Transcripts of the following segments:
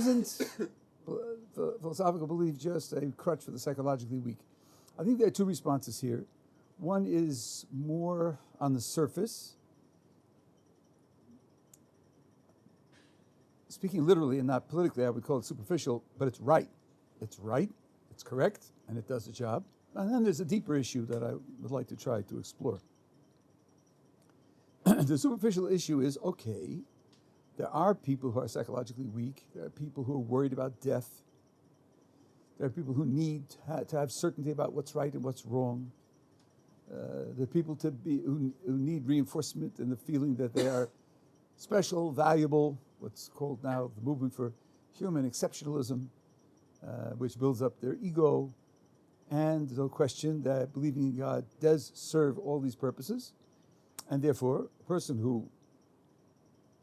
isn't philosophical belief just a crutch for the psychologically weak? I think there are two responses here. One is more on the surface. Speaking literally and not politically, I would call it superficial, but it's right. It's right, it's correct, and it does the job. And then there's a deeper issue that I would like to try to explore. The superficial issue is, okay, there are people who are psychologically weak. There are people who are worried about death. There are people who need to have certainty about what's right and what's wrong. There are people who need reinforcement in the feeling that they are special, valuable, what's called now the movement for human exceptionalism, which builds up their ego. And there's no question that believing in God does serve all these purposes. And therefore, a person who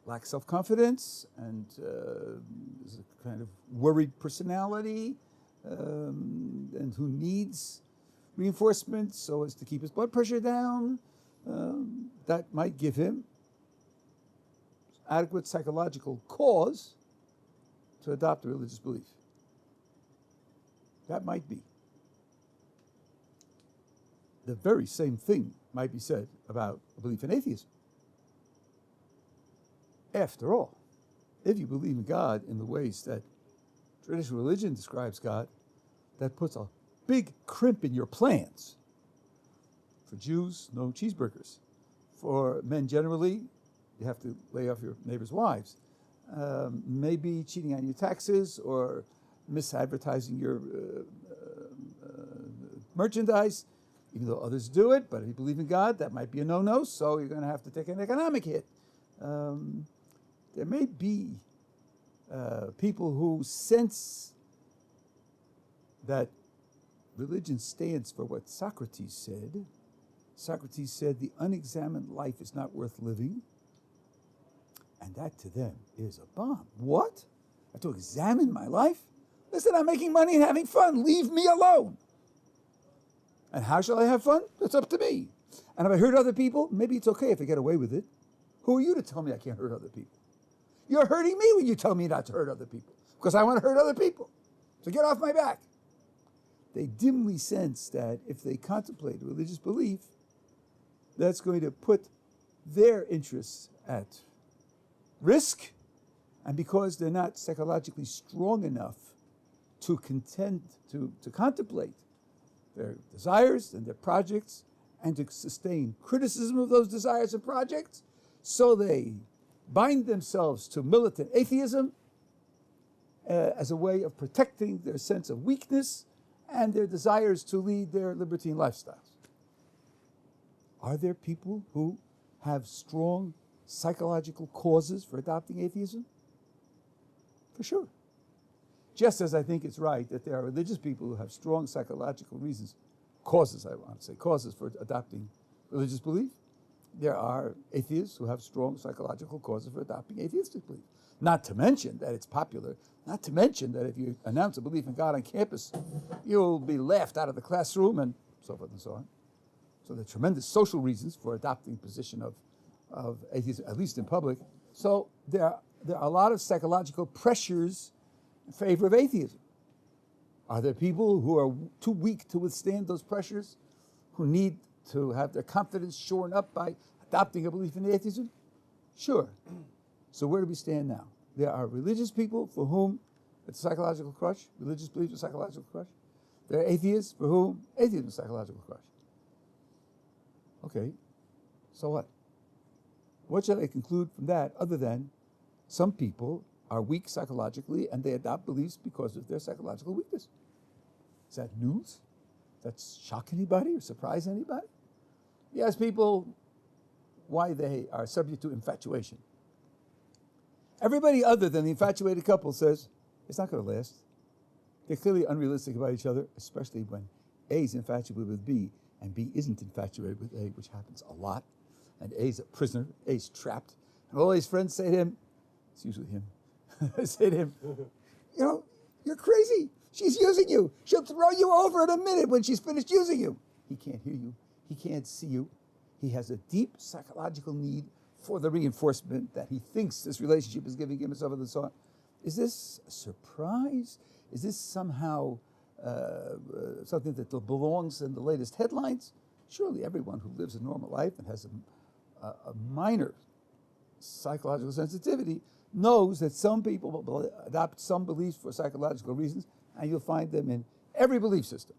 lacks self-confidence and is a kind of worried personality and who needs reinforcement so as to keep his blood pressure down, that might give him adequate psychological cause to adopt a religious belief. That might be. The very same thing might be said about a belief in atheism. After all, if you believe in God in the ways that traditional religion describes God, that puts a big crimp in your plans. For Jews, no cheeseburgers. For men generally, you have to lay off your neighbor's wives. Maybe cheating on your taxes or misadvertising your merchandise, even though others do it. But if you believe in God, that might be a no-no, so you're going to have to take an economic hit. There may be people who sense that religion stands for what Socrates said. Socrates said the unexamined life is not worth living. And that to them is a bomb. What? I have to examine my life? Listen, I'm making money and having fun. Leave me alone. And how shall I have fun? That's up to me. And if I hurt other people, maybe it's okay if I get away with it. Who are you to tell me I can't hurt other people? You're hurting me when you tell me not to hurt other people, because I want to hurt other people. So get off my back. They dimly sense that if they contemplate a religious belief, that's going to put their interests at risk. And because they're not psychologically strong enough to contemplate their desires and their projects and to sustain criticism of those desires and projects, so they bind themselves to militant atheism as a way of protecting their sense of weakness and their desires to lead their libertine lifestyles. Are there people who have strong psychological causes for adopting atheism? For sure. Just as I think it's right that there are religious people who have strong psychological reasons, causes for adopting religious belief, there are atheists who have strong psychological causes for adopting atheistic belief. Not to mention that it's popular, not to mention that if you announce a belief in God on campus, you'll be laughed out of the classroom and so forth and so on. So there are tremendous social reasons for adopting the position of atheism, at least in public. So there are a lot of psychological pressures in favor of atheism. Are there people who are too weak to withstand those pressures, who need to have their confidence shorn up by adopting a belief in atheism? Sure. So where do we stand now? There are religious people for whom it's a psychological crutch. Religious belief is a psychological crutch. There are atheists for whom atheism is a psychological crutch. Okay, so what? What shall I conclude from that other than some people are weak psychologically and they adopt beliefs because of their psychological weakness? Is that news? That shock anybody or surprise anybody? You ask people why they are subject to infatuation. Everybody other than the infatuated couple says, it's not going to last. They're clearly unrealistic about each other, especially when A is infatuated with B and B isn't infatuated with A, which happens a lot. And A's a prisoner, A's trapped. And all his friends say to him, it's usually him, say to him, you know, you're crazy. She's using you. She'll throw you over in a minute when she's finished using you. He can't hear you. He can't see you. He has a deep psychological need for the reinforcement that he thinks this relationship is giving him and so on and so on. Is this a surprise? Is this somehow something that belongs in the latest headlines? Surely everyone who lives a normal life and has a minor psychological sensitivity knows that some people will adopt some beliefs for psychological reasons, and you'll find them in every belief system.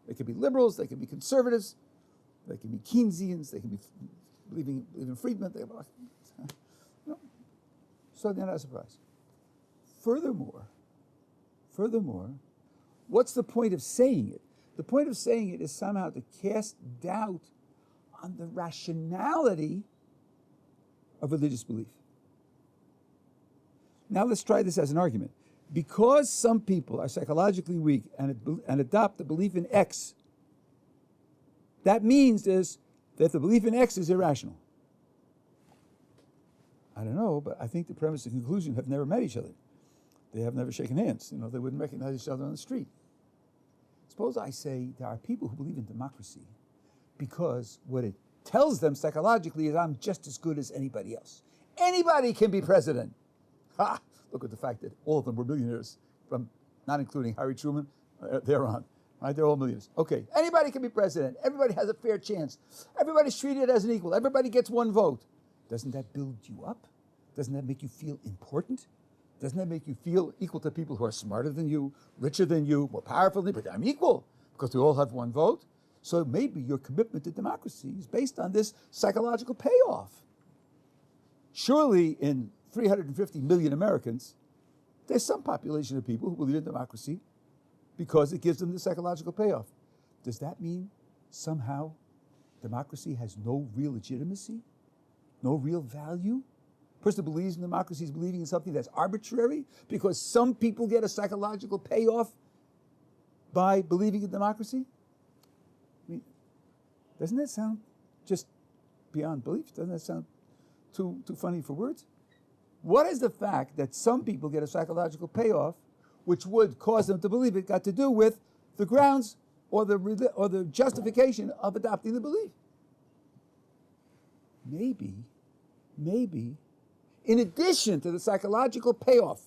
They can be liberals, they can be conservatives, they can be Keynesians, they can be believing in Friedman. So they're not surprised. Furthermore, what's the point of saying it? The point of saying it is somehow to cast doubt on the rationality of religious belief. Now let's try this as an argument. Because some people are psychologically weak and adopt the belief in X, that means that the belief in X is irrational. I don't know, but I think the premise and conclusion have never met each other. They have never shaken hands. They wouldn't recognize each other on the street. Suppose I say there are people who believe in democracy because what it tells them psychologically is I'm just as good as anybody else. Anybody can be president. Ha! Look at the fact that all of them were millionaires, from not including Harry Truman, they're on. Right? They're all millionaires. Okay, anybody can be president. Everybody has a fair chance. Everybody's treated as an equal. Everybody gets one vote. Doesn't that build you up? Doesn't that make you feel important? Doesn't that make you feel equal to people who are smarter than you, richer than you, more powerful than you? But I'm equal because we all have one vote. So maybe your commitment to democracy is based on this psychological payoff. Surely in 350 million Americans, there's some population of people who believe in democracy because it gives them the psychological payoff. Does that mean somehow democracy has no real legitimacy, no real value? A person who believes in democracy is believing in something that's arbitrary because some people get a psychological payoff by believing in democracy? I mean, doesn't that sound just beyond belief? Doesn't that sound too funny for words? What is the fact that some people get a psychological payoff, which would cause them to believe it, got to do with the grounds or the justification of adopting the belief? Maybe, in addition to the psychological payoff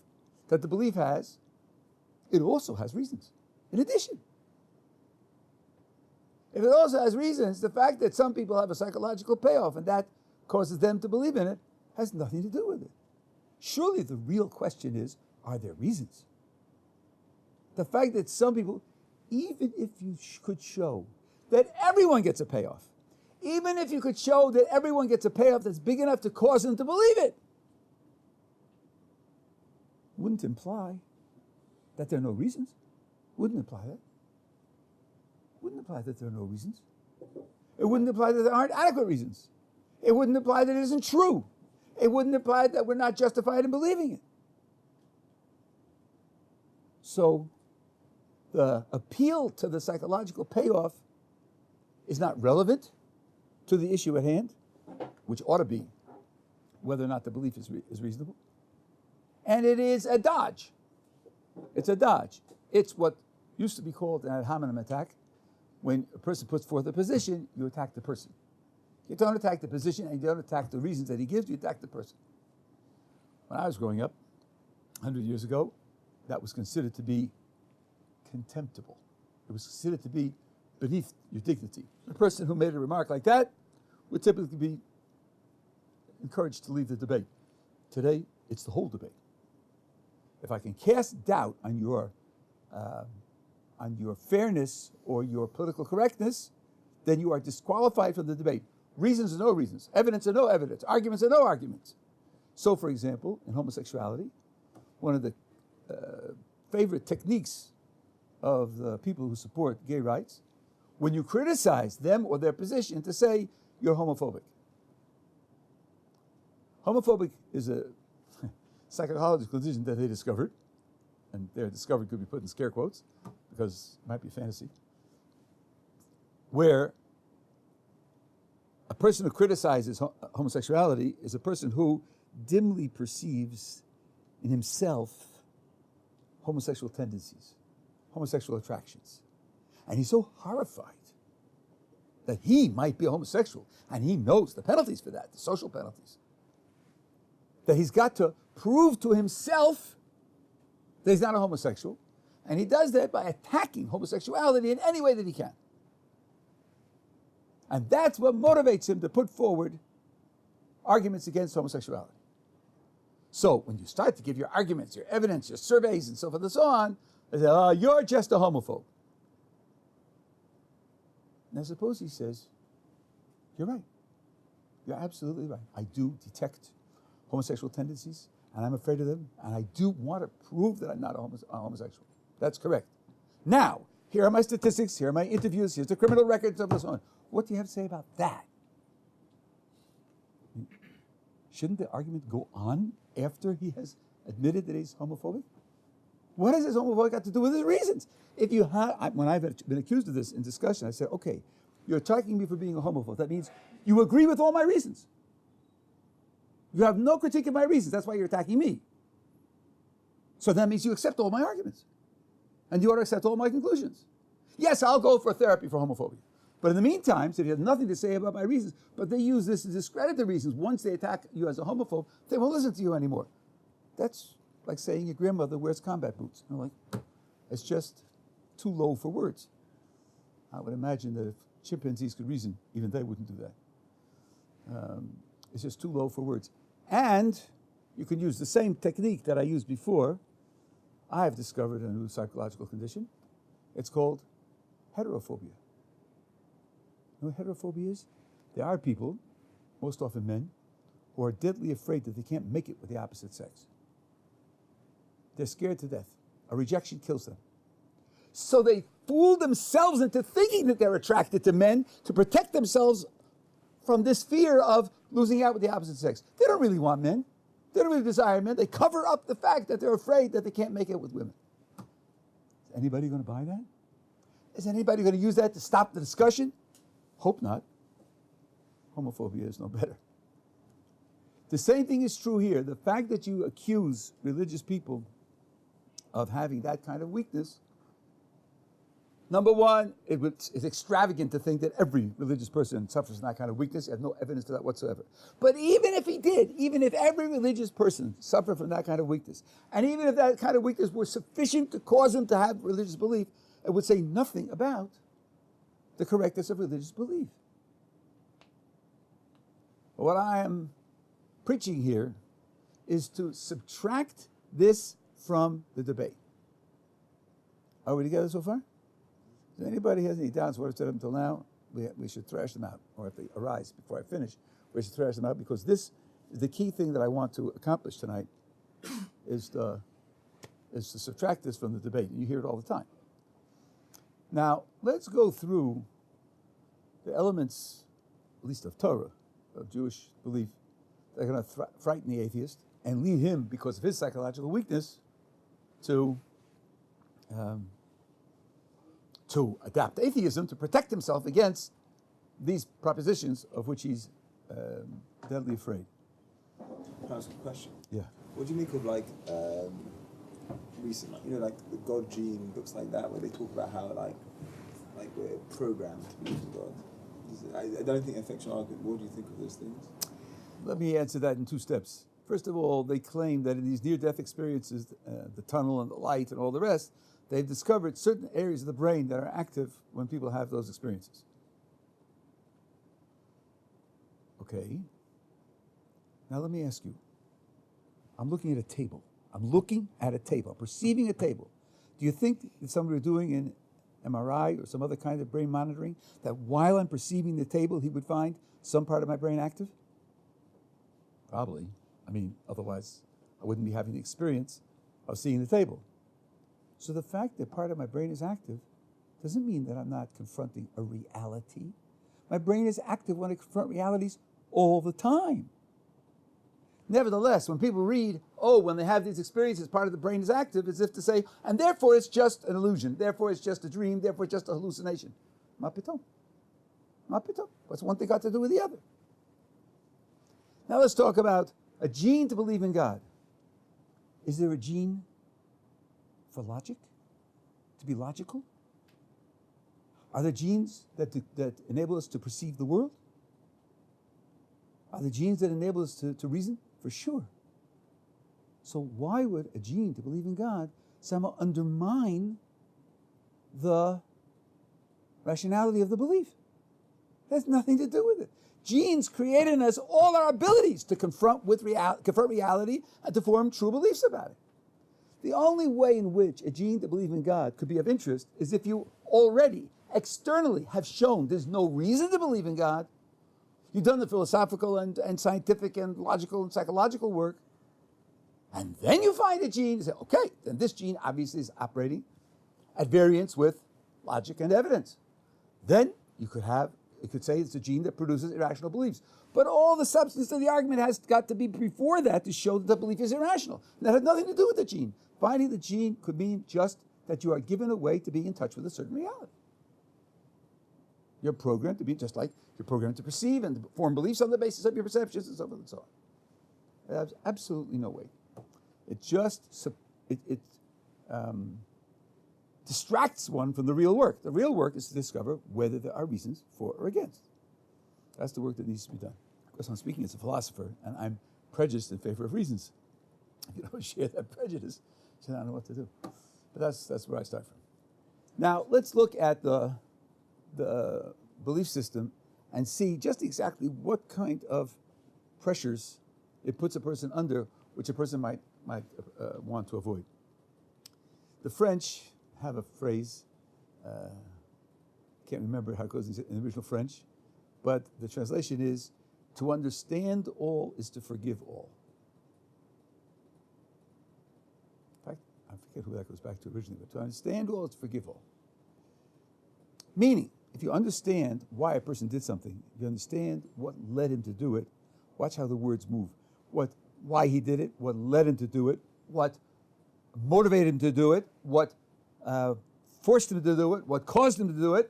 that the belief has, it also has reasons. In addition. If it also has reasons, the fact that some people have a psychological payoff and that causes them to believe in it has nothing to do with it. Surely the real question is, are there reasons? The fact that some people, even if you could show that everyone gets a payoff, even if you could show that everyone gets a payoff that's big enough to cause them to believe it, wouldn't imply that there are no reasons. Wouldn't imply that. Wouldn't imply that there are no reasons. It wouldn't imply that there aren't adequate reasons. It wouldn't imply that it isn't true. It wouldn't imply that we're not justified in believing it. So the appeal to the psychological payoff is not relevant to the issue at hand, which ought to be whether or not the belief is reasonable. And it is a dodge. It's a dodge. It's what used to be called an ad hominem attack. When a person puts forth a position, you attack the person. You don't attack the position and you don't attack the reasons that he gives, you attack the person. When I was growing up, 100 years ago, that was considered to be contemptible. It was considered to be beneath your dignity. The person who made a remark like that would typically be encouraged to leave the debate. Today, it's the whole debate. If I can cast doubt on your fairness or your political correctness, then you are disqualified from the debate. Reasons or no reasons, evidence or no evidence, arguments or no arguments. So, for example, in homosexuality, one of the favorite techniques of the people who support gay rights, when you criticize them or their position, to say you're homophobic. Homophobic is a psychological condition that they discovered, and their discovery could be put in scare quotes because it might be fantasy, where a person who criticizes homosexuality is a person who dimly perceives in himself homosexual tendencies, homosexual attractions. And he's so horrified that he might be a homosexual, and he knows the penalties for that, the social penalties, that he's got to prove to himself that he's not a homosexual, and he does that by attacking homosexuality in any way that he can. And that's what motivates him to put forward arguments against homosexuality. So when you start to give your arguments, your evidence, your surveys, and so forth and so on, they say, oh, you're just a homophobe. Now suppose he says, you're right. You're absolutely right. I do detect homosexual tendencies, and I'm afraid of them, and I do want to prove that I'm not a homosexual. That's correct. Now, here are my statistics, here are my interviews, here's the criminal records, and so on. What do you have to say about that? Shouldn't the argument go on after he has admitted that he's homophobic? What has his homophobic got to do with his reasons? If you have, when I've been accused of this in discussion, I said, okay, you're attacking me for being a homophobe. That means you agree with all my reasons. You have no critique of my reasons. That's why you're attacking me. So that means you accept all my arguments. And you ought to accept all my conclusions. Yes, I'll go for therapy for homophobia. But in the meantime, so he has nothing to say about my reasons, but they use this to discredit the reasons. Once they attack you as a homophobe, they won't listen to you anymore. That's like saying your grandmother wears combat boots. You know, like, it's just too low for words. I would imagine that if chimpanzees could reason, even they wouldn't do that. It's just too low for words. And you can use the same technique that I used before. I have discovered a new psychological condition. It's called heterophobia. You know what heterophobia is? There are people, most often men, who are deadly afraid that they can't make it with the opposite sex. They're scared to death. A rejection kills them. So they fool themselves into thinking that they're attracted to men to protect themselves from this fear of losing out with the opposite sex. They don't really want men. They don't really desire men. They cover up the fact that they're afraid that they can't make it with women. Is anybody going to buy that? Is anybody going to use that to stop the discussion? Hope not. Homophobia is no better. The same thing is true here. The fact that you accuse religious people of having that kind of weakness, number one, it's extravagant to think that every religious person suffers from that kind of weakness. You have no evidence for that whatsoever. But even if he did, even if every religious person suffered from that kind of weakness, and even if that kind of weakness were sufficient to cause him to have religious belief, it would say nothing about the correctness of religious belief. What I am preaching here is to subtract this from the debate. Are we together so far? If anybody has any doubts what I've said until now, we should thrash them out. Or if they arise before I finish, we should thrash them out, because this is the key thing that I want to accomplish tonight, is to subtract this from the debate. You hear it all the time. Now, let's go through the elements, at least of Torah, of Jewish belief, that are going to frighten the atheist and lead him, because of his psychological weakness, to adopt atheism to protect himself against these propositions of which he's deadly afraid. Can I ask a question? Yeah. What do you make of recent, like the God gene, books like that, where they talk about how like we're programmed to believe in God? I don't think it affects your argument. What do you think of those things? Let me answer that in two steps. First of all, they claim that in these near-death experiences, the tunnel and the light and all the rest, they've discovered certain areas of the brain that are active when people have those experiences. Okay. Now let me ask you. I'm looking at a table. I'm perceiving a table. Do you think that somebody doing an MRI or some other kind of brain monitoring, that while I'm perceiving the table, he would find some part of my brain active? Probably. Otherwise, I wouldn't be having the experience of seeing the table. So the fact that part of my brain is active doesn't mean that I'm not confronting a reality. My brain is active when I confront realities all the time. Nevertheless, when people read, when they have these experiences, part of the brain is active, as if to say, and therefore it's just an illusion, therefore it's just a dream, therefore it's just a hallucination. Ma pitom. What's one thing got to do with the other? Now let's talk about a gene to believe in God. Is there a gene for logic? To be logical? Are there genes that enable us to perceive the world? Are there genes that enable us to reason? For sure. So why would a gene to believe in God somehow undermine the rationality of the belief. It has nothing to do with it. Genes create in us all our abilities to confront reality and to form true beliefs about it. The only way in which a gene to believe in God could be of interest is if you already externally have shown there's no reason to believe in God. You've done the philosophical and scientific and logical and psychological work, and then you find a gene and say, okay, then this gene obviously is operating at variance with logic and evidence. Then you could say it's a gene that produces irrational beliefs. But all the substance of the argument has got to be before that to show that the belief is irrational. And that has nothing to do with the gene. Finding the gene could mean just that you are given a way to be in touch with a certain reality. You're programmed to be just like you're programmed to perceive and to form beliefs on the basis of your perceptions and so forth and so on. There's absolutely no way. It just distracts one from the real work. The real work is to discover whether there are reasons for or against. That's the work that needs to be done. Of course, I'm speaking as a philosopher, and I'm prejudiced in favor of reasons. If you don't share that prejudice, then I don't know what to do. But that's where I start from. Now, let's look at the belief system and see just exactly what kind of pressures it puts a person under, which a person might want to avoid. The French have a phrase, can't remember how it goes in the original French, but the translation is, to understand all is to forgive all. In fact, I forget who that goes back to originally, but to understand all is to forgive all. Meaning, if you understand why a person did something, if you understand what led him to do it, watch how the words move. Why he did it, what led him to do it, what motivated him to do it, what forced him to do it, what caused him to do it,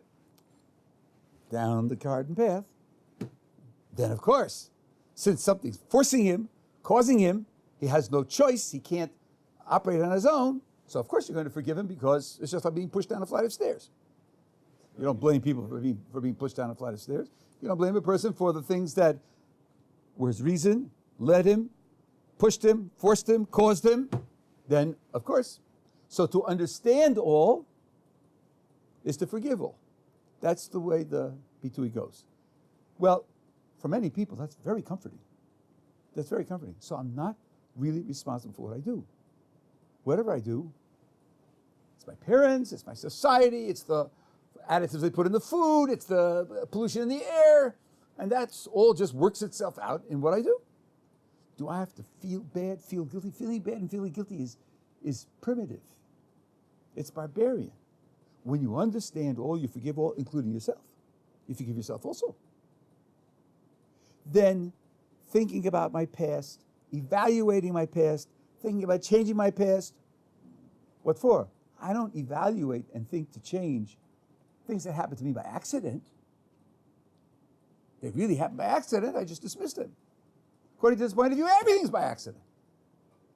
down the garden path. Then, of course, since something's forcing him, causing him, he has no choice, he can't operate on his own, so of course you're going to forgive him because it's just like being pushed down a flight of stairs. You don't blame people for being pushed down a flight of stairs. You don't blame a person for the things that were his reason, led him, pushed him, forced him, caused him. Then, of course. So to understand all is to forgive all. That's the way the Bitui goes. Well, for many people, that's very comforting. That's very comforting. So I'm not really responsible for what I do. Whatever I do, it's my parents, it's my society, it's the additives they put in the food, it's the pollution in the air, and that's all just works itself out in what I do. Do I have to feel bad, feel guilty? Feeling bad and feeling guilty is primitive. It's barbarian. When you understand all, you forgive all, including yourself. You forgive yourself also. Then thinking about my past, evaluating my past, thinking about changing my past. What for? I don't evaluate and think to change things that happen to me by accident. They really happened by accident, I just dismissed them. According to this point of view, everything's by accident.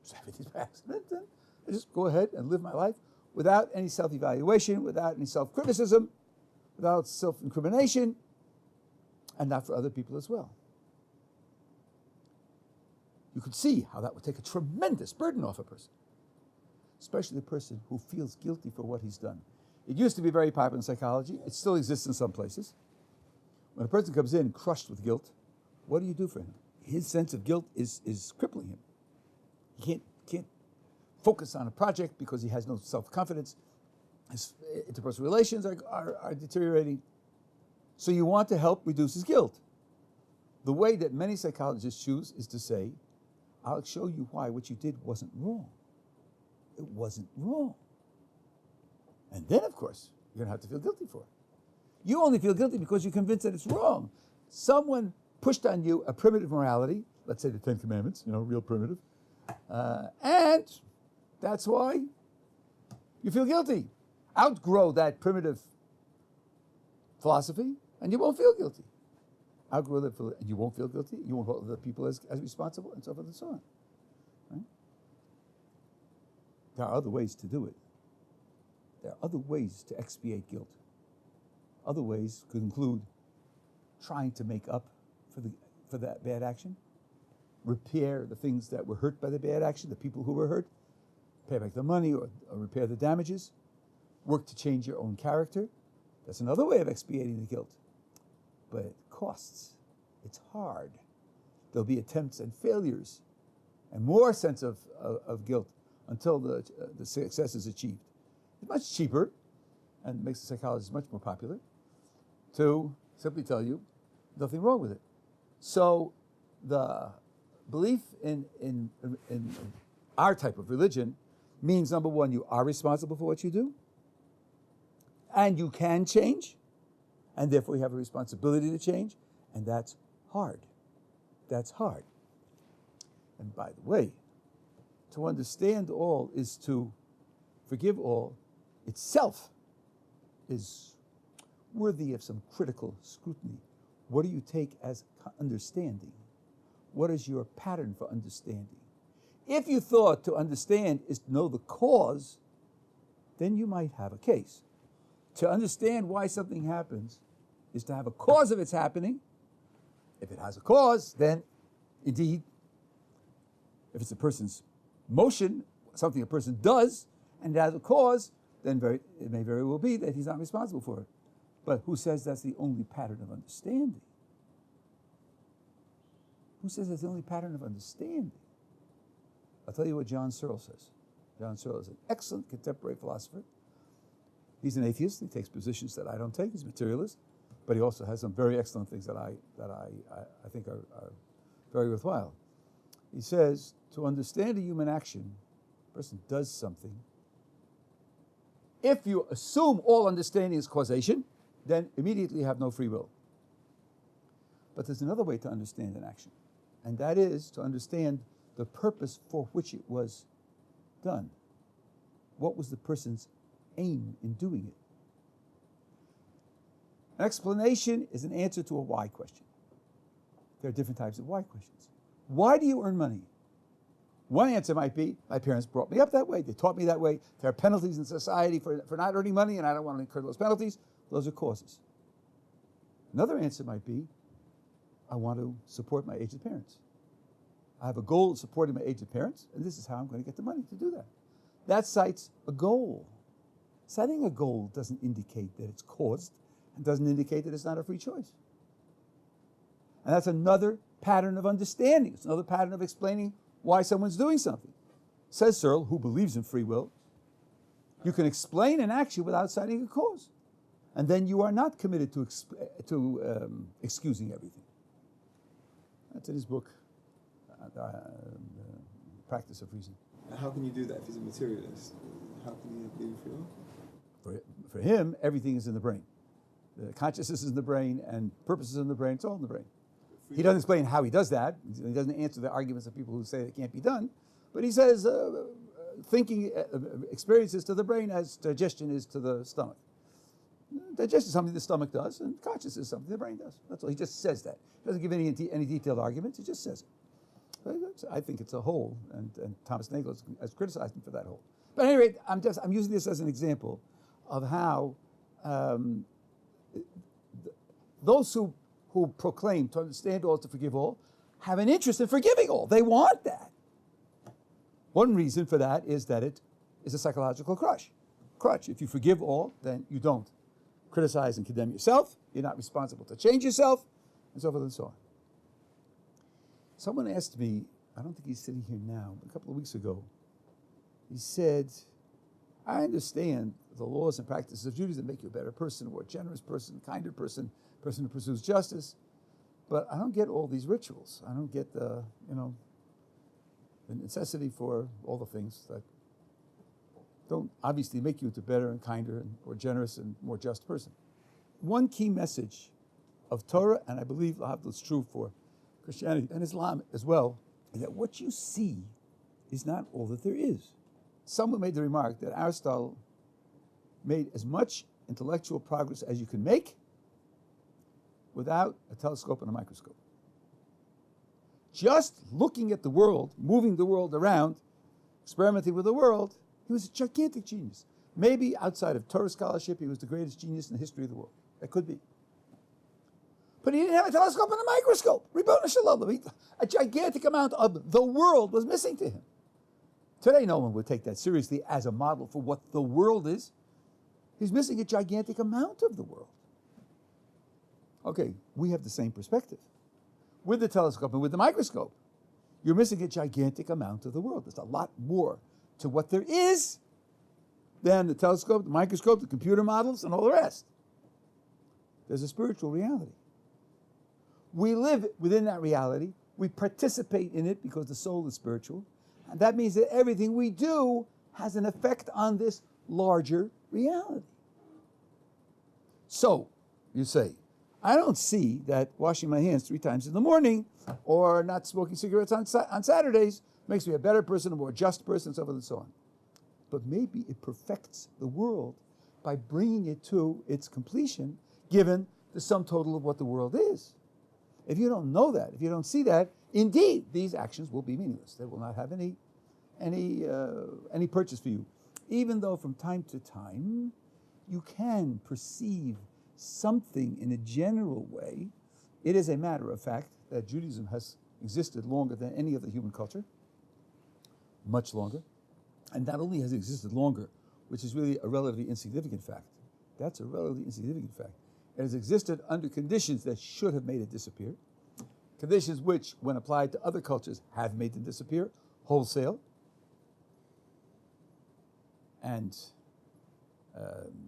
So everything's by accident, then I just go ahead and live my life without any self-evaluation, without any self-criticism, without self-incrimination, and not for other people as well. You could see how that would take a tremendous burden off a person, especially the person who feels guilty for what he's done. It used to be very popular in psychology. It still exists in some places. When a person comes in crushed with guilt, what do you do for him? His sense of guilt is crippling him. He can't focus on a project because he has no self-confidence. His interpersonal relations are deteriorating. So you want to help reduce his guilt. The way that many psychologists choose is to say, I'll show you why what you did wasn't wrong. It wasn't wrong. And then, of course, you're going to have to feel guilty for it. You only feel guilty because you're convinced that it's wrong. Someone pushed on you a primitive morality, let's say the Ten Commandments, real primitive, and that's why you feel guilty. Outgrow that primitive philosophy, and you won't feel guilty. Outgrow that, and you won't feel guilty. You won't hold other people as responsible, and so forth and so on. Right? There are other ways to do it. There are other ways to expiate guilt. Other ways could include trying to make up for that bad action, repair the things that were hurt by the bad action, the people who were hurt, pay back the money or repair the damages, work to change your own character. That's another way of expiating the guilt. But it costs. It's hard. There'll be attempts and failures and more sense of guilt until the success is achieved. It's much cheaper and makes the psychologist much more popular to simply tell you nothing wrong with it. So the belief in our type of religion means, number one, you are responsible for what you do, and you can change, and therefore you have a responsibility to change, and that's hard. That's hard. And by the way, to understand all is to forgive all itself is worthy of some critical scrutiny. What do you take as understanding? What is your pattern for understanding? If you thought to understand is to know the cause, then you might have a case. To understand why something happens is to have a cause of its happening. If it has a cause, then indeed, if it's a person's motion, something a person does, and it has a cause, then it may very well be that he's not responsible for it. But who says that's the only pattern of understanding? Who says that's the only pattern of understanding? I'll tell you what John Searle says. John Searle is an excellent contemporary philosopher. He's an atheist. He takes positions that I don't take. He's a materialist. But he also has some very excellent things that I think are very worthwhile. He says, to understand a human action, a person does something. If you assume all understanding is causation, then immediately you have no free will. But there's another way to understand an action, and that is to understand the purpose for which it was done. What was the person's aim in doing it? An explanation is an answer to a why question. There are different types of why questions. Why do you earn money? One answer might be, my parents brought me up that way, they taught me that way, there are penalties in society for not earning money and I don't want to incur those penalties. Those are causes. Another answer might be, I want to support my aged parents. I have a goal of supporting my aged parents, and this is how I'm going to get the money to do that. That cites a goal. Citing a goal doesn't indicate that it's caused, and doesn't indicate that it's not a free choice. And that's another pattern of understanding. It's another pattern of explaining why someone's doing something. Says Searle, who believes in free will, you can explain an action without citing a cause. And then you are not committed to excusing everything. That's in his book, Practice of Reason. How can you do that if he's a materialist? How can you believe in free will? For him, everything is in the brain. The consciousness is in the brain, and purpose is in the brain. It's all in the brain. He doesn't explain how he does that. He doesn't answer the arguments of people who say it can't be done. But he says thinking experiences to the brain as digestion is to the stomach. Digestion is something the stomach does, and consciousness is something the brain does. That's all. He just says that. He doesn't give any detailed arguments. He just says it. I think it's a whole, and Thomas Nagel has criticized him for that whole. But at any rate, I'm using this as an example of how those who proclaim to understand all, to forgive all, have an interest in forgiving all. They want that. One reason for that is that it is a psychological crutch. If you forgive all, then you don't criticize and condemn yourself. You're not responsible to change yourself, and so forth and so on. Someone asked me, I don't think he's sitting here now, but a couple of weeks ago, he said, I understand the laws and practices of Judaism make you a better person, a more generous person, a kinder person, a person who pursues justice, but I don't get all these rituals. I don't get the necessity for all the things that don't obviously make you into a better and kinder and more generous and more just person. One key message of Torah, and I believe it's true for Christianity and Islam as well, is that what you see is not all that there is. Someone made the remark that Aristotle made as much intellectual progress as you can make without a telescope and a microscope. Just looking at the world, moving the world around, experimenting with the world, he was a gigantic genius. Maybe outside of Torah scholarship, he was the greatest genius in the history of the world. That could be. But he didn't have a telescope and a microscope. Ribbon Shalom. A gigantic amount of the world was missing to him. Today, no one would take that seriously as a model for what the world is. He's missing a gigantic amount of the world. Okay, we have the same perspective. With the telescope and with the microscope, you're missing a gigantic amount of the world. There's a lot more to what there is than the telescope, the microscope, the computer models, and all the rest. There's a spiritual reality. We live within that reality. We participate in it because the soul is spiritual. And that means that everything we do has an effect on this larger reality. So, you say, I don't see that washing my hands 3 times in the morning or not smoking cigarettes on Saturdays makes me a better person, a more just person, so forth and so on. But maybe it perfects the world by bringing it to its completion, given the sum total of what the world is. If you don't know that, if you don't see that, indeed, these actions will be meaningless. They will not have any purchase for you. Even though from time to time, you can perceive something in a general way, it is a matter of fact that Judaism has existed longer than any other human culture, much longer. And not only has it existed longer, which is really a relatively insignificant fact. That's a relatively insignificant fact. It has existed under conditions that should have made it disappear, conditions which, when applied to other cultures, have made them disappear wholesale. And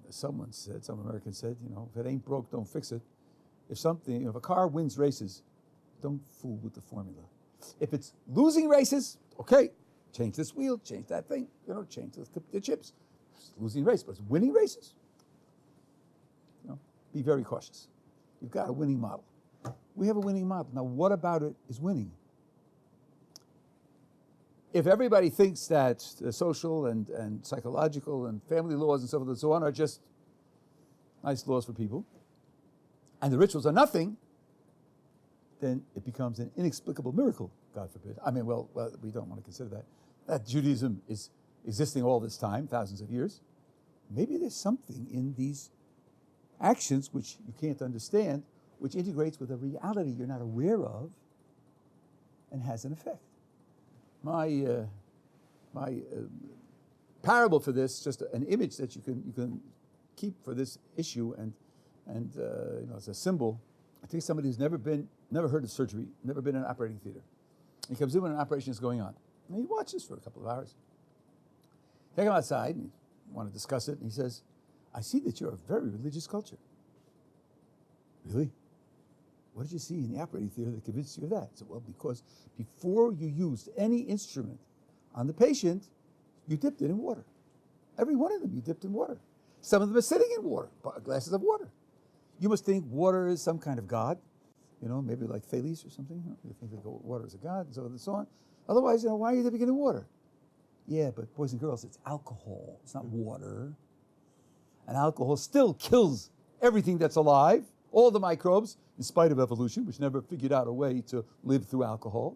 someone said, some American said, if it ain't broke, don't fix it. If a car wins races, don't fool with the formula. If it's losing races, okay, change this wheel, change that thing, change the chips. It's losing race, but it's winning races. Be very cautious. You've got a winning model. We have a winning model. Now, what about it is winning? If everybody thinks that the social and psychological and family laws and so forth and so on are just nice laws for people, and the rituals are nothing, then it becomes an inexplicable miracle, God forbid. Well, we don't want to consider that Judaism is existing all this time, thousands of years. Maybe there's something in these actions which you can't understand, which integrates with a reality you're not aware of and has an effect. My parable for this, just an image that you can keep for this issue, and it's a symbol. I think somebody who's never heard of surgery, never been in an operating theater. He comes in when an operation is going on, and he watches for a couple of hours. Take him outside, and you want to discuss it, and he says, I see that you're a very religious culture. Really? What did you see in the operating theater that convinced you of that? I said, well, because before you used any instrument on the patient, you dipped it in water. Every one of them you dipped in water. Some of them are sitting in water, glasses of water. You must think water is some kind of god, maybe like Thales or something. You think that water is a god, and so on and so on. Otherwise, why are you dipping it in water? Yeah, but boys and girls, it's alcohol. It's not water. And alcohol still kills everything that's alive, all the microbes, in spite of evolution, which never figured out a way to live through alcohol.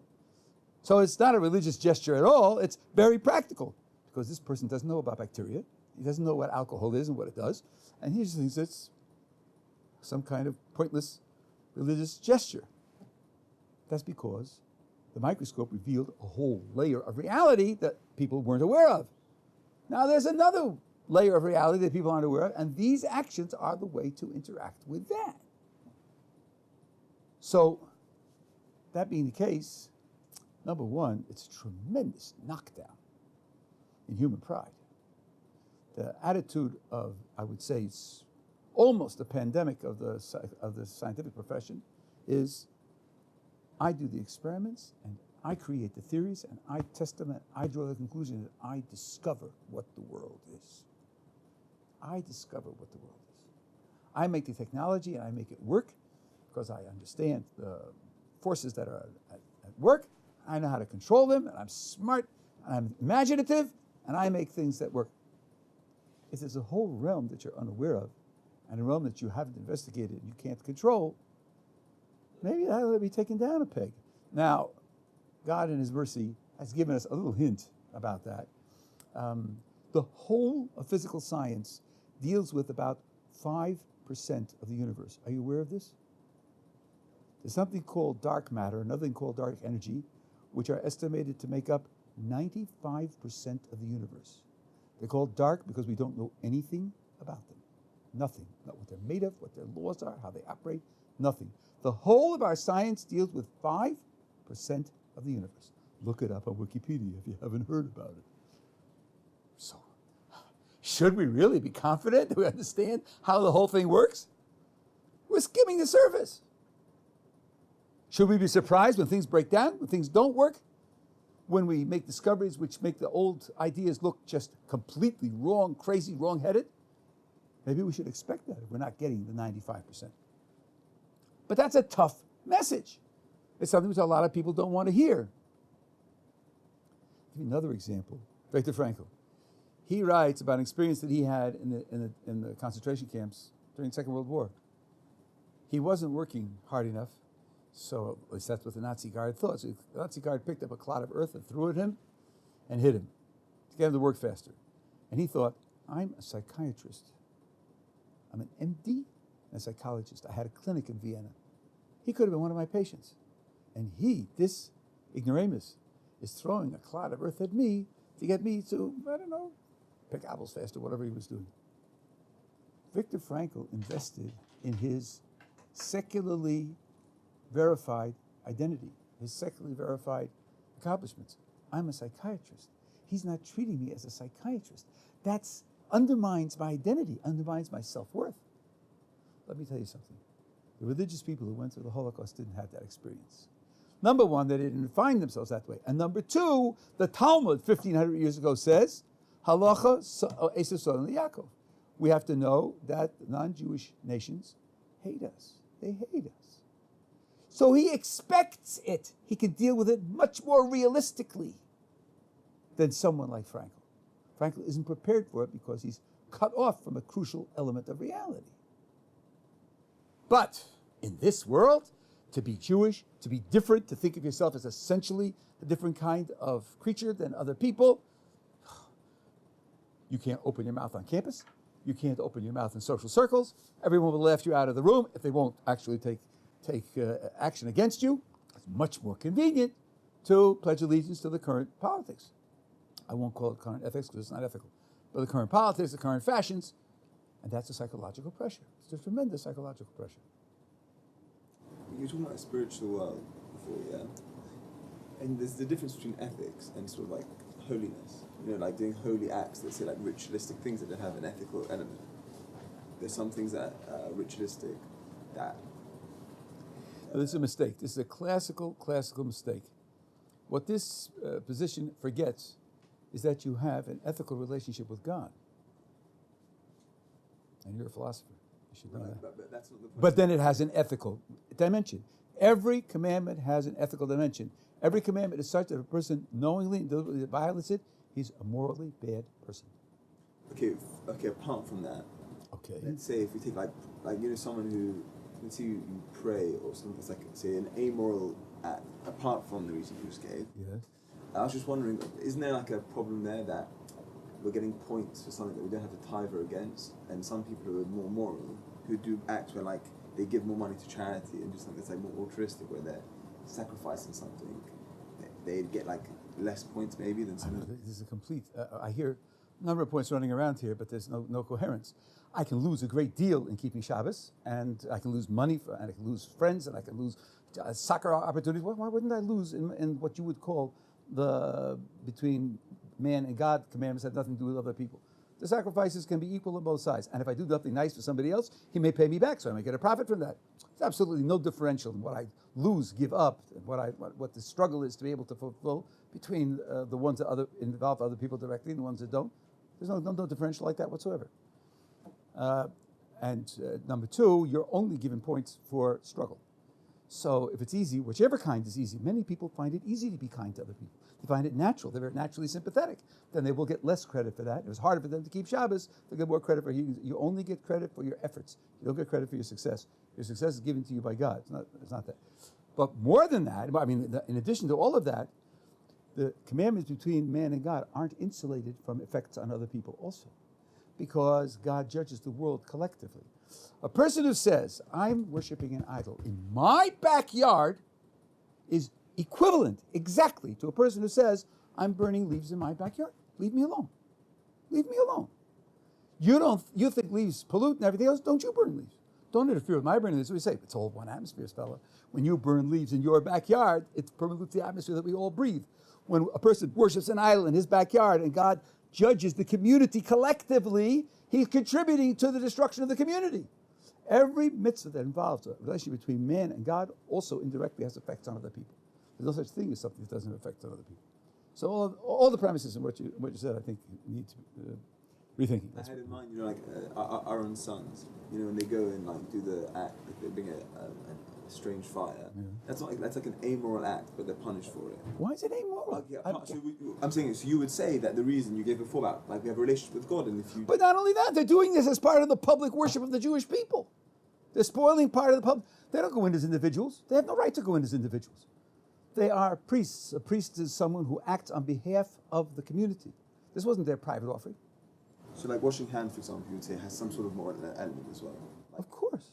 So it's not a religious gesture at all. It's very practical, because this person doesn't know about bacteria. He doesn't know what alcohol is and what it does. And he just thinks it's some kind of pointless religious gesture. That's because the microscope revealed a whole layer of reality that people weren't aware of. Now there's another layer of reality that people aren't aware of, and these actions are the way to interact with that. So, that being the case, number one, it's a tremendous knockdown in human pride. The attitude of, I would say, it's almost a pandemic of the scientific profession is, I do the experiments, and I create the theories, and I test them, and I draw the conclusion that I discover what the world is. I discover what the world is. I make the technology, and I make it work, because I understand the forces that are at work. I know how to control them, and I'm smart, and I'm imaginative, and I make things that work. If there's a whole realm that you're unaware of, and a realm that you haven't investigated and you can't control, maybe that ought to be taken down a peg. Now, God in His mercy has given us a little hint about that. The whole of physical science deals with about 5% of the universe. Are you aware of this? There's something called dark matter, another thing called dark energy, which are estimated to make up 95% of the universe. They're called dark because we don't know anything about them. Nothing. Not what they're made of, what their laws are, how they operate. Nothing. The whole of our science deals with 5% of the universe. Look it up on Wikipedia if you haven't heard about it. So, should we really be confident that we understand how the whole thing works? We're skimming the surface. Should we be surprised when things break down, when things don't work? When we make discoveries which make the old ideas look just completely wrong, crazy, wrong-headed? Maybe we should expect that if we're not getting the 95%. But that's a tough message. It's something which a lot of people don't want to hear. I'll give you another example. Viktor Frankl. He writes about an experience that he had in the concentration camps during the Second World War. He wasn't working hard enough, so at least that's what the Nazi guard thought. So the Nazi guard picked up a clod of earth and threw it at him and hit him to get him to work faster. And he thought, I'm a psychiatrist. I'm an MD and a psychologist. I had a clinic in Vienna. He could have been one of my patients. And he, this ignoramus, is throwing a clod of earth at me to get me to, I don't know, pick apples faster, whatever he was doing. Viktor Frankl invested in his secularly verified identity, his secularly verified accomplishments. I'm a psychiatrist. He's not treating me as a psychiatrist. That undermines my identity, undermines my self-worth. Let me tell you something. The religious people who went through the Holocaust didn't have that experience. Number one, they didn't find themselves that way. And number two, the Talmud 1,500 years ago says, Halacha Esav Sodom Yaakov. We have to know that non-Jewish nations hate us. They hate us. So he expects it. He can deal with it much more realistically than someone like Frankl. Frankl isn't prepared for it because he's cut off from a crucial element of reality. But in this world, to be Jewish, to be different, to think of yourself as essentially a different kind of creature than other people, you can't open your mouth on campus. You can't open your mouth in social circles. Everyone will laugh you out of the room if they won't actually take action against you. It's much more convenient to pledge allegiance to the current politics. I won't call it current ethics because it's not ethical. But the current politics, the current fashions, and that's a psychological pressure. It's a tremendous psychological pressure. You were talking about a spiritual world before, yeah? And there's the difference between ethics and sort of like holiness. You know, like doing holy acts that say like ritualistic things that don't have an ethical element. There's some things that are ritualistic that... This is a mistake. This is a classical mistake. What this position forgets is that you have an ethical relationship with God. And you're a philosopher. You should know that. But that's not the point. But then it has an ethical dimension. Every commandment has an ethical dimension. Every commandment is such that if a person knowingly and deliberately violates it, he's a morally bad person. Okay, apart from that, Okay. let's say if we take like you know, someone who, let's say you pray or something that's like, say, an amoral act, apart from the reason you just gave. Yes. I was just wondering, isn't there like a problem there that we're getting points for something that we don't have to tithe against, and some people who are more moral, who do acts where like they give more money to charity and do something that's like more altruistic, where they're sacrificing something, they get like less points maybe than someone. This is a complete, I hear a number of points running around here, but there's no coherence. I can lose a great deal in keeping Shabbos, and I can lose money, and I can lose friends, and I can lose soccer opportunities. Why wouldn't I lose in what you would call the between man and God commandments have nothing to do with other people? The sacrifices can be equal on both sides. And if I do nothing nice for somebody else, he may pay me back, so I may get a profit from that. There's absolutely no differential in what I lose, give up, and what the struggle is to be able to fulfill between the ones that involve other people directly and the ones that don't. There's no differential like that whatsoever. And number two, you're only given points for struggle. So if it's easy, whichever kind is easy, many people find it easy to be kind to other people. They find it natural. They're very naturally sympathetic. Then they will get less credit for that. If it's harder for them to keep Shabbos, they'll get more credit for you. You only get credit for your efforts. You don't get credit for your success. Your success is given to you by God. It's not that. But more than that, I mean, in addition to all of that, the commandments between man and God aren't insulated from effects on other people also, because God judges the world collectively. A person who says, I'm worshiping an idol in my backyard is equivalent exactly to a person who says, I'm burning leaves in my backyard. Leave me alone. Leave me alone. You think leaves pollute and everything else, don't you burn leaves? Don't interfere with my burning leaves. We say, it's all one atmosphere, fella. When you burn leaves in your backyard, it pollutes the atmosphere that we all breathe. When a person worships an idol in his backyard and God judges the community collectively, he's contributing to the destruction of the community. Every mitzvah that involves a relationship between man and God also indirectly has effects on other people. There's no such thing as something that doesn't affect other people. So all the premises in what you said, I think, need to rethinking. I had in mind, like our own sons, when they go and like do the act, if they bring a strange fire, that's like an amoral act, but they're punished for it. Why is it amoral? I'm saying, so you would say that the reason you gave before about, like we have a relationship with God, and if you. But not only that, they're doing this as part of the public worship of the Jewish people. They're spoiling part of the public. They don't go in as individuals. They have no right to go in as individuals. They are priests. A priest is someone who acts on behalf of the community. This wasn't their private offering. So like washing hands, for example, you would say has some sort of moral element as well. Like, of course.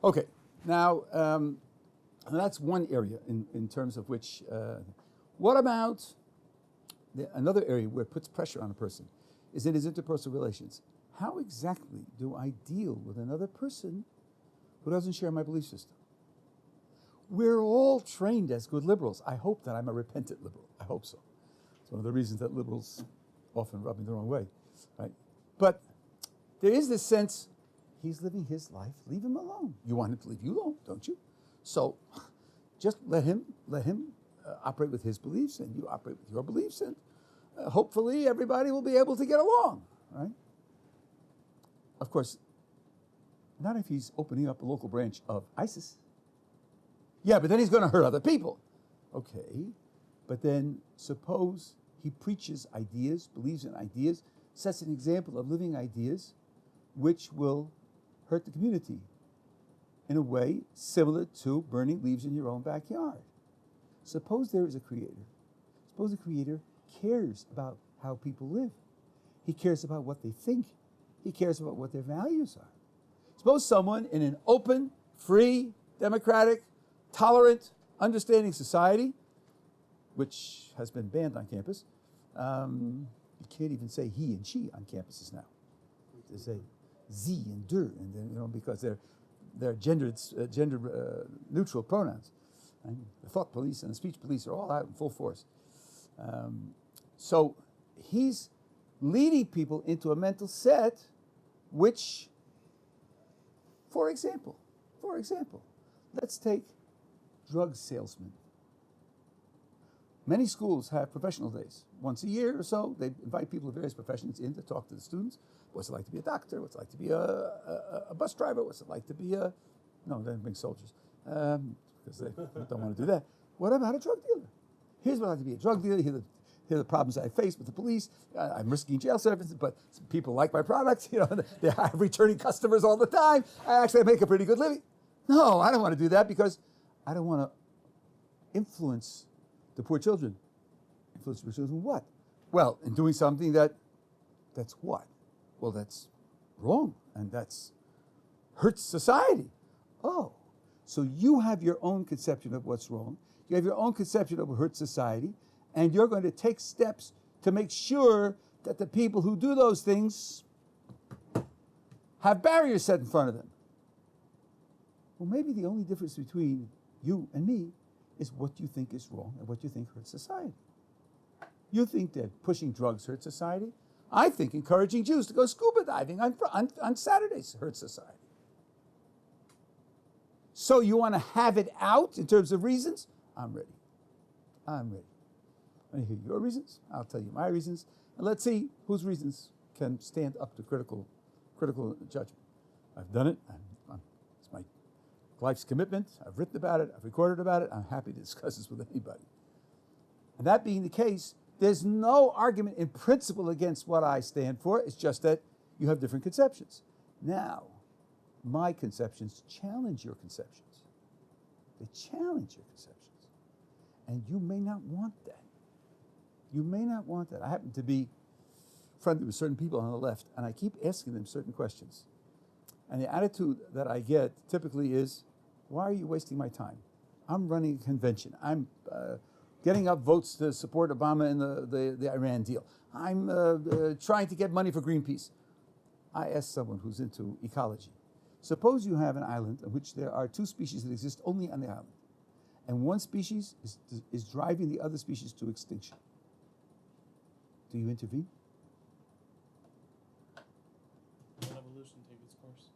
Okay, now that's one area in terms of which, what about another area where it puts pressure on a person is in his interpersonal relations. How exactly do I deal with another person who doesn't share my belief system? We're all trained as good liberals. I hope that I'm a repentant liberal. I hope so. It's one of the reasons that liberals often rub me the wrong way, right? But there is this sense, he's living his life, leave him alone. You want him to leave you alone, don't you? So just let him operate with his beliefs, and you operate with your beliefs, and hopefully everybody will be able to get along, right? Of course, not if he's opening up a local branch of ISIS. Yeah, but then he's going to hurt other people. Okay, but then suppose he preaches ideas, believes in ideas, sets an example of living ideas which will hurt the community in a way similar to burning leaves in your own backyard. Suppose there is a creator. Suppose the creator cares about how people live. He cares about what they think. He cares about what their values are. Suppose someone in an open, free, democratic, tolerant, understanding society, which has been banned on campus. You can't even say he and she on campuses now. They say sie and der, and then, because they're gender neutral pronouns. And the thought police and the speech police are all out in full force. So he's leading people into a mental set which, for example, let's take drug salesmen. Many schools have professional days. Once a year or so, they invite people of various professions in to talk to the students. What's it like to be a doctor? What's it like to be a bus driver? What's it like to be no, they don't bring soldiers, because they don't want to do that. What about a drug dealer? Here's what I like to be a drug dealer. Here are the problems I face with the police. I'm risking jail services, but people like my products. They have returning customers all the time. I actually make a pretty good living. No, I don't want to do that because I don't want to influence the poor children. Influence the poor children what? Well, in doing something that's what? Well, that's wrong, and that's hurts society. Oh, so you have your own conception of what's wrong. You have your own conception of what hurts society, and you're going to take steps to make sure that the people who do those things have barriers set in front of them. Well, maybe the only difference between you and me is what you think is wrong and what you think hurts society. You think that pushing drugs hurts society. I think encouraging Jews to go scuba diving on Saturdays hurts society. So you want to have it out in terms of reasons? I'm ready. I want to hear your reasons. I'll tell you my reasons. And let's see whose reasons can stand up to critical judgment. I've done it. It's my life's commitment. I've written about it. I've recorded about it. I'm happy to discuss this with anybody. And that being the case, there's no argument in principle against what I stand for. It's just that you have different conceptions. Now, my conceptions challenge your conceptions. They challenge your conceptions. And you may not want that. You may not want that. I happen to be friendly with certain people on the left, and I keep asking them certain questions. And the attitude that I get typically is, why are you wasting my time? I'm running a convention. I'm getting up votes to support Obama in the Iran deal. I'm trying to get money for Greenpeace. I asked someone who's into ecology. Suppose you have an island in which there are two species that exist only on the island, and one species is driving the other species to extinction. Do you intervene? Let evolution take its course.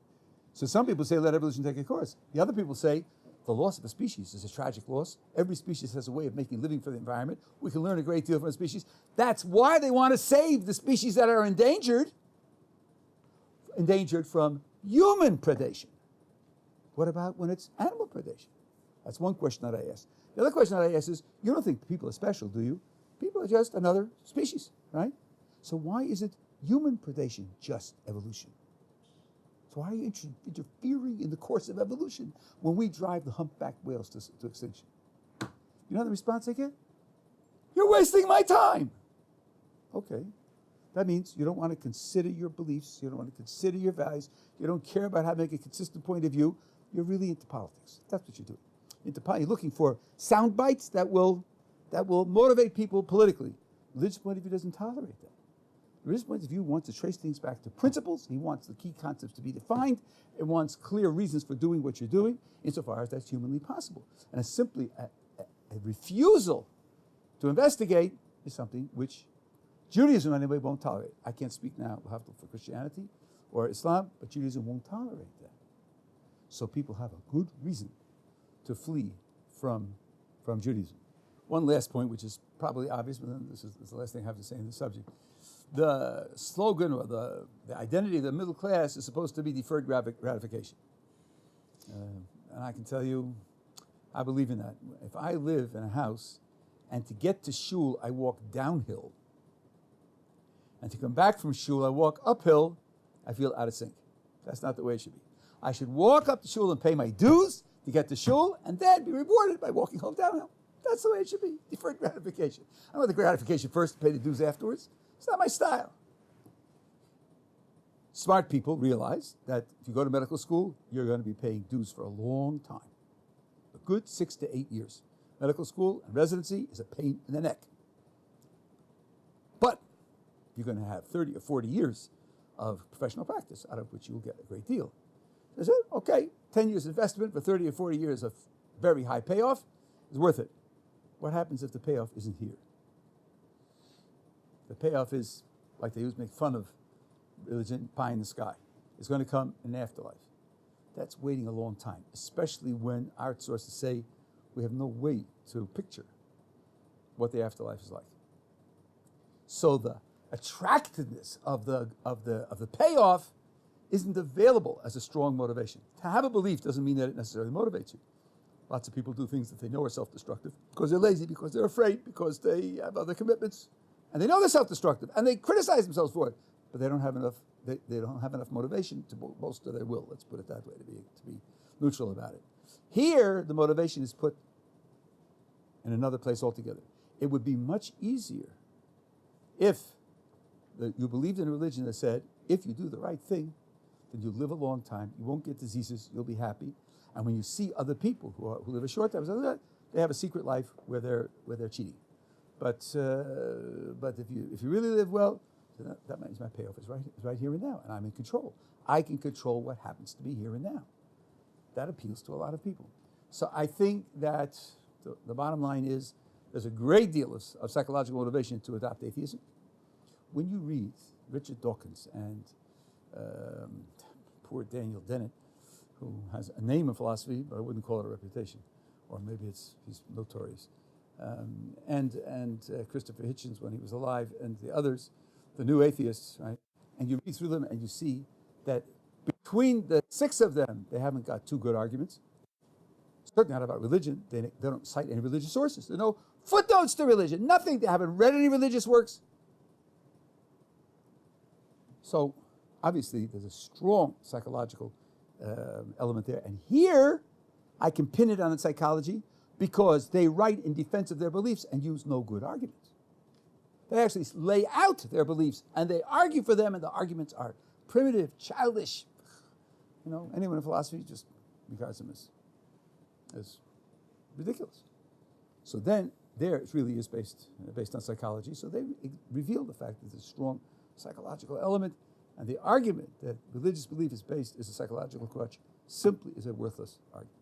So some people say let evolution take its course. The other people say the loss of a species is a tragic loss. Every species has a way of making a living for the environment. We can learn a great deal from a species. That's why they want to save the species that are endangered from human predation. What about when it's animal predation? That's one question that I ask. The other question that I ask is, you don't think people are special, do you? People are just another species, right? So why is it human predation just evolution? So why are you interfering in the course of evolution when we drive the humpback whales to extinction? You know the response I get? You're wasting my time. Okay. That means you don't want to consider your beliefs. You don't want to consider your values. You don't care about how to make a consistent point of view. You're really into politics. That's what you're doing. You're looking for sound bites that will motivate people politically. Religious point of view doesn't tolerate that. Religious point of view wants to trace things back to principles. He wants the key concepts to be defined. It wants clear reasons for doing what you're doing, insofar as that's humanly possible. And simply a refusal to investigate is something which Judaism, anyway, won't tolerate. I can't speak now for Christianity or Islam, but Judaism won't tolerate that. So people have a good reason to flee from Judaism. One last point, which is probably obvious, but then this is the last thing I have to say in the subject. The slogan or the identity of the middle class is supposed to be deferred gratification. And I can tell you, I believe in that. If I live in a house and to get to shul, I walk downhill, and to come back from shul, I walk uphill, I feel out of sync. That's not the way it should be. I should walk up to shul and pay my dues to get to shul, and then be rewarded by walking home downhill. That's the way it should be, deferred gratification. I want the gratification first, pay the dues afterwards. It's not my style. Smart people realize that if you go to medical school, you're going to be paying dues for a long time. A good 6 to 8 years. Medical school and residency is a pain in the neck. But you're going to have 30 or 40 years of professional practice, out of which you'll get a great deal. Is it? Okay, 10 years investment for 30 or 40 years of very high payoff is worth it. What happens if the payoff isn't here? The payoff is, like they used to make fun of religion, pie in the sky. It's going to come in the afterlife. That's waiting a long time, especially when our sources say we have no way to picture what the afterlife is like. So the attractiveness of the payoff isn't available as a strong motivation. To have a belief doesn't mean that it necessarily motivates you. Lots of people do things that they know are self-destructive because they're lazy, because they're afraid, because they have other commitments, and they know they're self-destructive, and they criticize themselves for it, but they don't have enough. They don't have enough motivation to bolster their will. Let's put it that way, to be neutral about it. Here, the motivation is put in another place altogether. It would be much easier if you believed in a religion that said, if you do the right thing, then you'll live a long time, you won't get diseases, you'll be happy. And when you see other people who live a short time, they have a secret life where they're cheating. But if you really live well, that means my payoff is right here and now, and I'm in control. I can control what happens to be here and now. That appeals to a lot of people. So I think that the bottom line is there's a great deal of psychological motivation to adopt atheism. When you read Richard Dawkins and poor Daniel Dennett, who has a name in philosophy, but I wouldn't call it a reputation, or maybe he's notorious, and Christopher Hitchens when he was alive, and the others, the new atheists, right? And you read through them and you see that between the 6 of them, they haven't got 2 good arguments. Certainly not about religion. They don't cite any religious sources. There are no footnotes to religion, nothing. They haven't read any religious works. So obviously there's a strong psychological element there. And here I can pin it on the psychology because they write in defense of their beliefs and use no good arguments. They actually lay out their beliefs and they argue for them, and the arguments are primitive, childish. You know, anyone in philosophy just regards them as ridiculous. So then there it really is based on psychology. So they reveal the fact that there's a strong psychological element, and the argument that religious belief is based is a psychological crutch simply is a worthless argument.